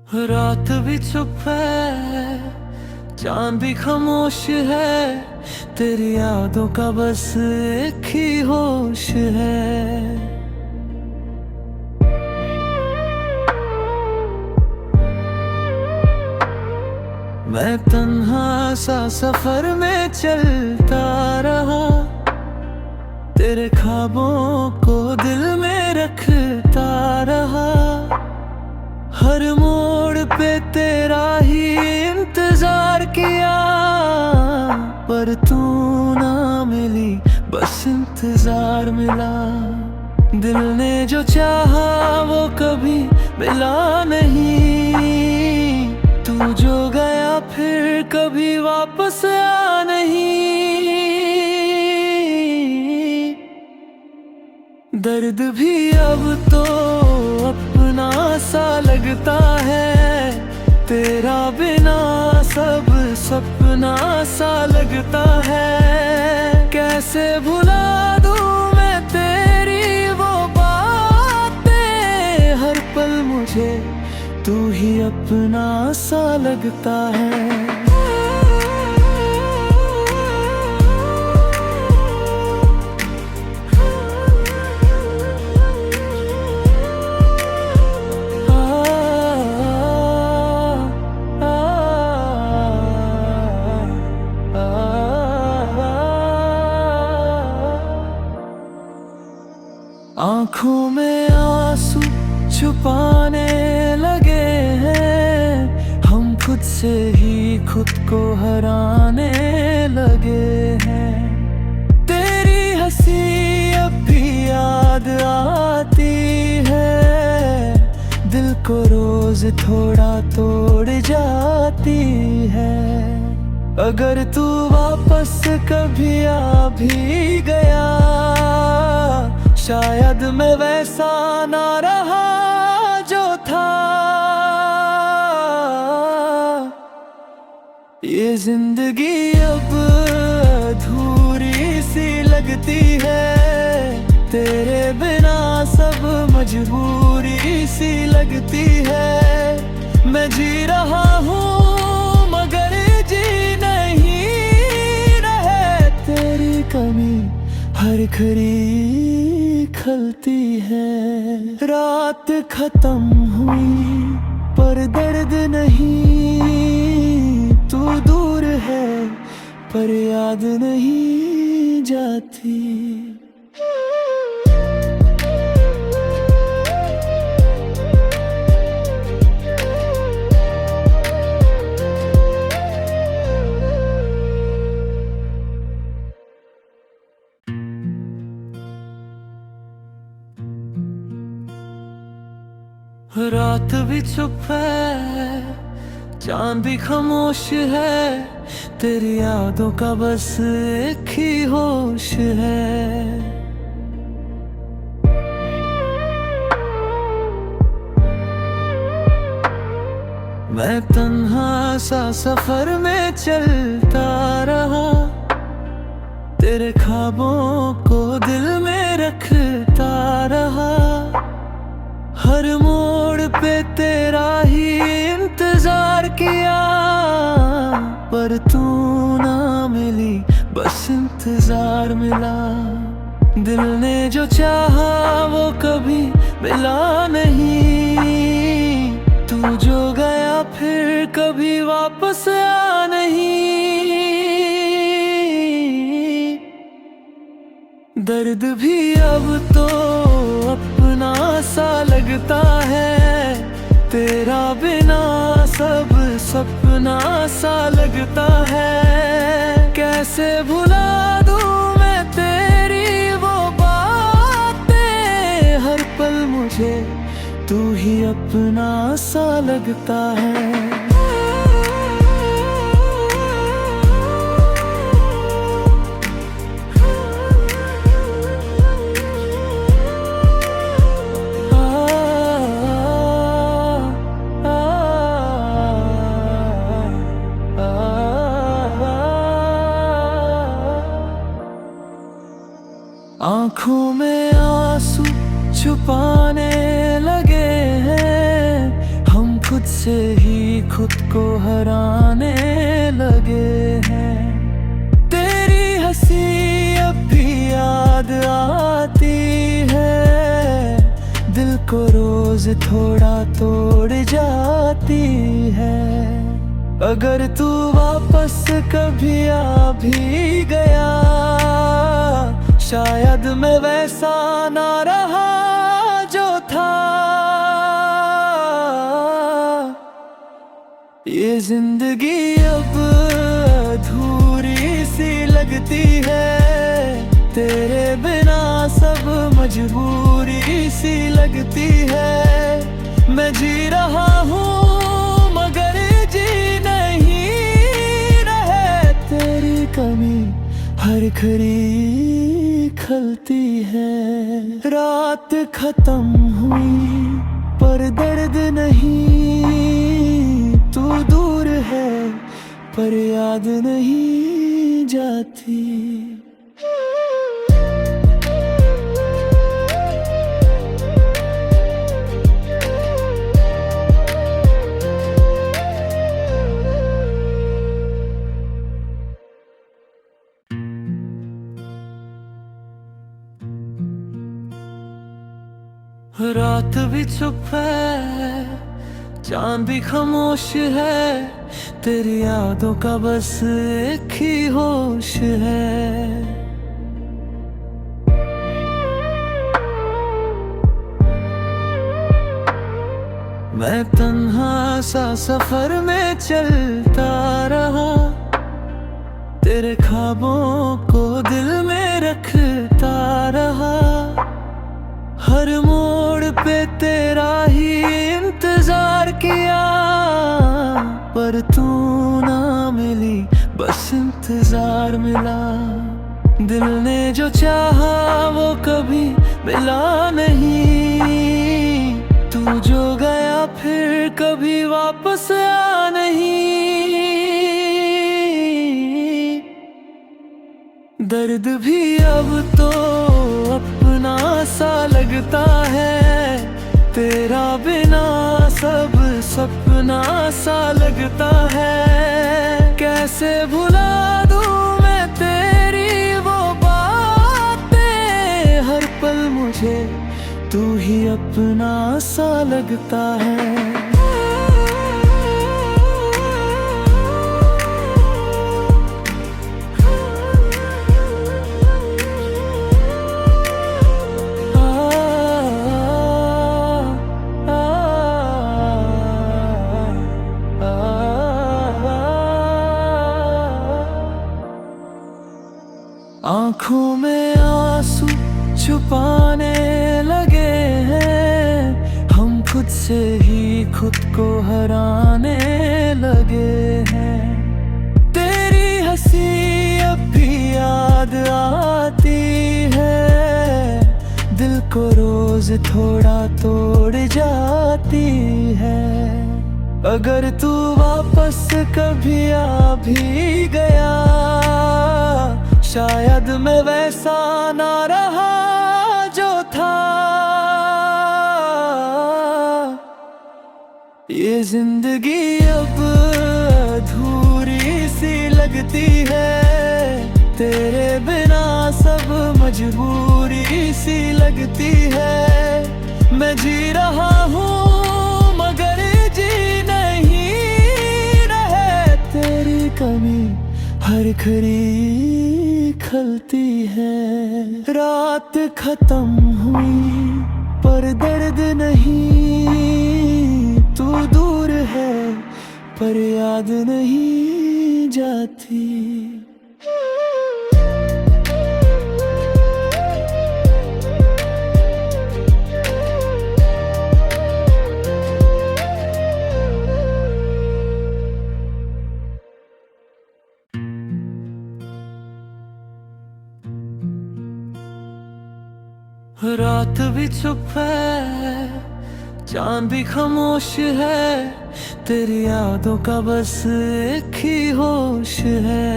रात भी चुप है, चांद भी खामोश है, तेरी यादों का बस एक ही होश है। मैं तन्हा सा सफर में चलता रहा, तेरे ख्वाबों को दिल में रखता रहा। हर मोड़ पे तेरा ही इंतजार किया, पर तू ना मिली, बस इंतजार मिला। दिल ने जो चाहा वो कभी मिला नहीं, तू जो गया फिर कभी वापस आ नहीं। दर्द भी अब तो अपना सा लगता है, तेरा बिना सब सपना सा लगता है। कैसे भुला दूं मैं तेरी वो बातें, हर पल मुझे तू ही अपना सा लगता है। आँखों में आंसू छुपाने लगे हैं, हम खुद से ही खुद को हराने लगे हैं। तेरी हंसी अब भी याद आती है, दिल को रोज थोड़ा तोड़ जाती है। अगर तू वापस कभी आ भी गया, शायद मैं वैसा ना रहा जो था। ये जिंदगी अब अधूरी सी लगती है, तेरे बिना सब मजबूरी सी लगती है। मैं जी रहा हूँ मगर जी नहीं रहे, तेरी कमी हर घड़ी खलती है। रात खत्म हुई पर दर्द नहीं, तू दूर है पर याद नहीं जाती। रात भी चुप है, चांद भी खामोश है, तेरी यादों का बस एक ही होश है। मैं तन्हा सा सफर में चलता रहा, तेरे ख्वाबों को दिल में रखता रहा। हर मोड़ पे तेरा ही इंतजार किया, पर तू ना मिली, बस इंतजार मिला। दिल ने जो चाहा वो कभी मिला नहीं, तू जो गया फिर कभी वापस आ नहीं। दर्द भी अब तो अपना सा लगता है, तेरा बिना सब सपना सा लगता है। कैसे भुला दूं मैं तेरी वो बातें, हर पल मुझे तू ही अपना सा लगता है। आँखों में आंसू छुपाने लगे हैं, हम खुद खुद से ही खुद को हराने लगे हैं। तेरी हंसी अब भी याद आती है, दिल को रोज थोड़ा तोड़ जाती है। अगर तू वापस कभी आ भी गया, शायद मैं वैसा ना रहा जो था। ये जिंदगी अब अधूरी सी लगती है, तेरे बिना सब मजबूरी सी लगती है। मैं जी रहा हूँ मगर जी नहीं रहे, तेरी कमी हर घड़ी खलती है। रात खत्म हुई पर दर्द नहीं, तू दूर है पर याद नहीं जाती। रात भी चुप है, चांद भी खामोश है, तेरी यादों का बस एक ही होश है। मैं तन्हा सा सफर में चलता रहा, तेरे ख्वाबों को दिल में रखता रहा। हर मोड़ पे तेरा ही इंतजार किया, पर तू ना मिली बस इंतजार मिला। दिल ने जो चाहा वो कभी मिला नहीं, तू जो गया फिर कभी वापस आ नहीं। दर्द भी अब तो अपना सा लगता है, तेरा बिना सब सपना सा लगता है। कैसे भुला दूं मैं तेरी वो बातें, हर पल मुझे तू ही अपना सा लगता है। आँखों में आंसू छुपाने लगे हैं, हम खुद से ही खुद को हराने लगे हैं। तेरी हंसी अब भी याद आती है, दिल को रोज थोड़ा तोड़ जाती है। अगर तू वापस कभी आ भी गया, शायद मैं वैसा ना रहा जो था। ये जिंदगी अब अधूरी सी लगती है, तेरे बिना सब मजबूरी सी लगती है। मैं जी रहा हूँ मगर जी नहीं रहे, तेरी कमी हर घड़ी खलती है। रात खत्म हुई पर दर्द नहीं, तू दूर है पर याद नहीं जाती। रात भी चुप है, चांद भी खामोश है, तेरी यादों का बस एक ही होश है।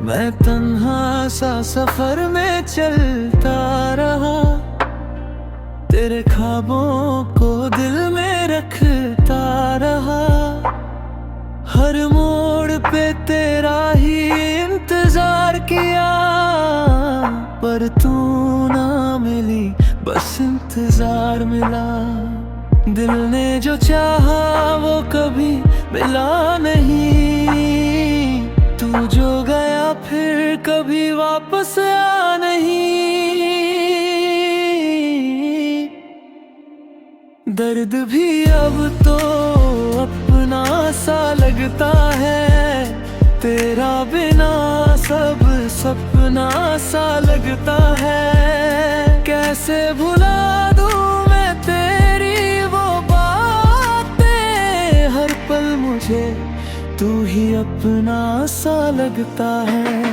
मैं तन्हा सा सफर में चलता रहा, तेरे ख्वाबों को दिल में रखता रहा। हर मोड़ पे तेरा ही इंतजार किया, पर तू ना मिली, बस इंतजार मिला। दिल ने जो चाहा वो कभी मिला नहीं, तू जो गया फिर कभी वापस आ नहीं। दर्द भी अब तो अपना सा लगता है, तेरा बिना सब सपना सा लगता है। कैसे भुला दूं मैं तेरी वो बातें, हर पल मुझे तू ही अपना सा लगता है।